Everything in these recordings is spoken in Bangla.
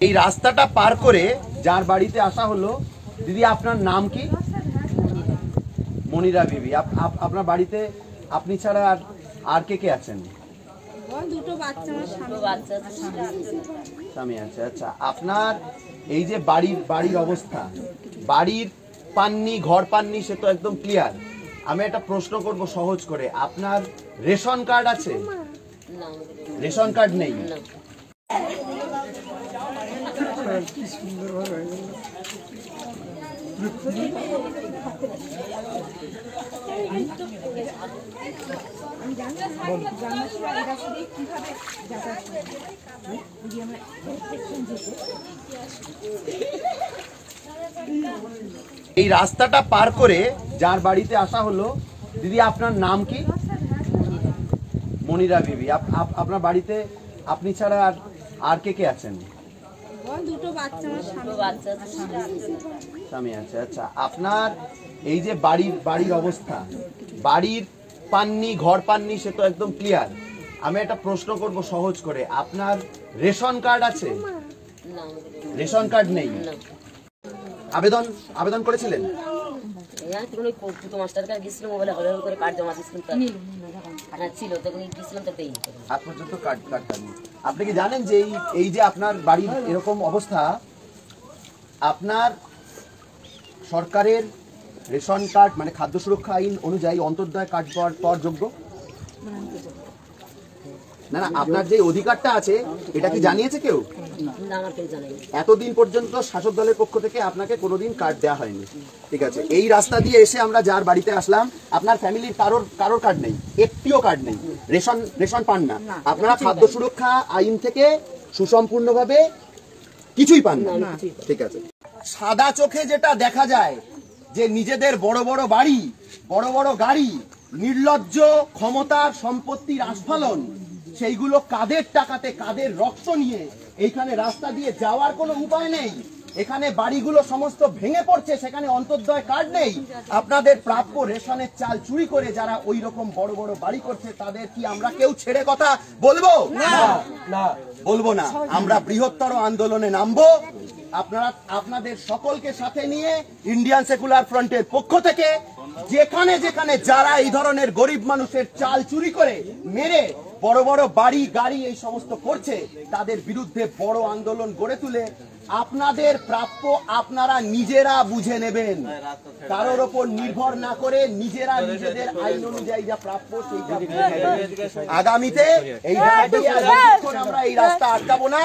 এই রাস্তাটা পার করে যার বাড়িতে আসা হলো, দিদি আপনার নাম কি? মনিরা বিবি। আপনার বাড়িতে আপনি ছাড়া আর কে কে আছেন? দুটো বাচ্চা, স্বামী আছে। আচ্ছা, আপনার এই যে বাড়ির অবস্থা, বাড়ির পাননি, ঘর পাননি, সে তো একদম ক্লিয়ার। আমি একটা প্রশ্ন করব সহজ করে, আপনার রেশন কার্ড আছে? রেশন কার্ড নেই। এই রাস্তাটা পার করে যার বাড়িতে আসা হলো, দিদি আপনার নাম কি? মনিরা বিবি। আপনার বাড়িতে আপনি ছাড়া আর কে কে আছেন? দুটো বাচ্চা, স্বামী আছে। আচ্ছা, আপনার এই যে বাড়ির অবস্থা, বাড়ির পাননি, ঘর পাননি, সে তো একদম ক্লিয়ার। আমি একটা প্রশ্ন করব সহজ করে, আপনার রেশন কার্ড আছে? রেশন কার্ড নেই। আবেদন করেছিলেন? আপনি কি জানেন যে এই যে আপনার বাড়ির এরকম অবস্থা, আপনার সরকারের রেশন কার্ড মানে খাদ্য সুরক্ষা আইন অনুযায়ী অন্তর্দয় কার্ড পাওয়ার যোগ্য? না, আপনার যে অধিকারটা আছে এটা কি জানিয়েছে কেউ? এতদিন পর্যন্ত শাসক দলের পক্ষ থেকে আপনাকে কোনোদিন কার্ড দেওয়া হয়নি। ঠিক আছে, এই রাস্তা দিয়ে এসে আমরা যার বাড়িতে আসলাম, আপনার ফ্যামিলির কারোর কার্ড নেই, একটিও কার্ড নেই, রেশন পান না, আপনারা খাদ্য সুরক্ষা আইন থেকে সুসম্পূর্ণভাবে কিছুই পান না। ঠিক আছে, সাদা চোখে যেটা দেখা যায় যে নিজেদের বড় বড় বাড়ি, বড় বড় গাড়ি, নির্লজ্জ ক্ষমতার সম্পত্তির আস্ফালন, সেইগুলো কাদের টাকাতে, কাদের রক্ত নিয়ে এইখানে রাস্তা দিয়ে যাওয়ার কোনো উপায় নেই। এখানে বাড়িগুলো সমস্ত ভেঙে পড়ছে, সেখানে অন্তর্দয় কার্ড নেই। আপনাদের প্রাপ্য রেশনের চাল চুরি করে যারা ওই রকম বড় বড় বাড়ি করছে, তাদের কি আমরা কেউ ছেড়ে কথা বলবো? না, বলবো না। আমরা বৃহত্তর আন্দোলনে নামবো। আপনাদের সকলকে সাথে নিয়ে ইন্ডিয়ান সেকুলার ফ্রন্টের পক্ষ থেকে যেখানে যারা এই ধরনের গরিব মানুষের চাল চুরি করে মেরে বড় বড় বাড়ি গাড়ি এই সমস্ত করছে, তাদের বিরুদ্ধে বড় আন্দোলন গড়ে তুলে আপনাদের প্রাপ্য আপনারা নিজেরা বুঝে নেবেন, কারোর ওপর নির্ভর না করে নিজেরা নিজেদের আইন অনুযায়ী যা প্রাপ্য সেইটা আগামীতে আমরা এই রাস্তা আটকাবো না।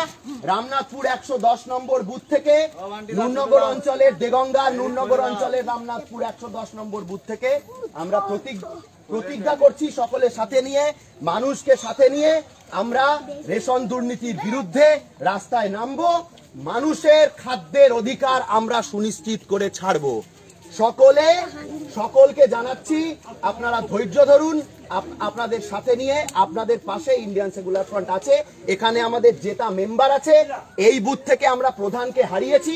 রামনাথপুর 110 নম্বর বুথ থেকে নুরনগর অঞ্চলের দেগঙ্গার নুরনগর অঞ্চলের রামনাথপুর 110 নম্বর বুথ থেকে আমরা প্রতিজ্ঞা করছি, সকলের সাথে নিয়ে, মানুষকে সাথে নিয়ে আমরা রেশন দুর্নীতির বিরুদ্ধে রাস্তায় নামবো। মানুষের খাদ্যের অধিকার আমরা সুনিশ্চিত করে ছাড়বো। সকলকে জানাচ্ছি, আপনারা ধৈর্য ধরুন। আপনাদের সাথে নিয়ে, আপনাদের পাশে ইন্ডিয়ান সেকুলার ফ্রন্ট আছে। এখানে আমাদের জেতা মেম্বার আছে। এই বুথ থেকে আমরা প্রধানকে হারিয়েছি।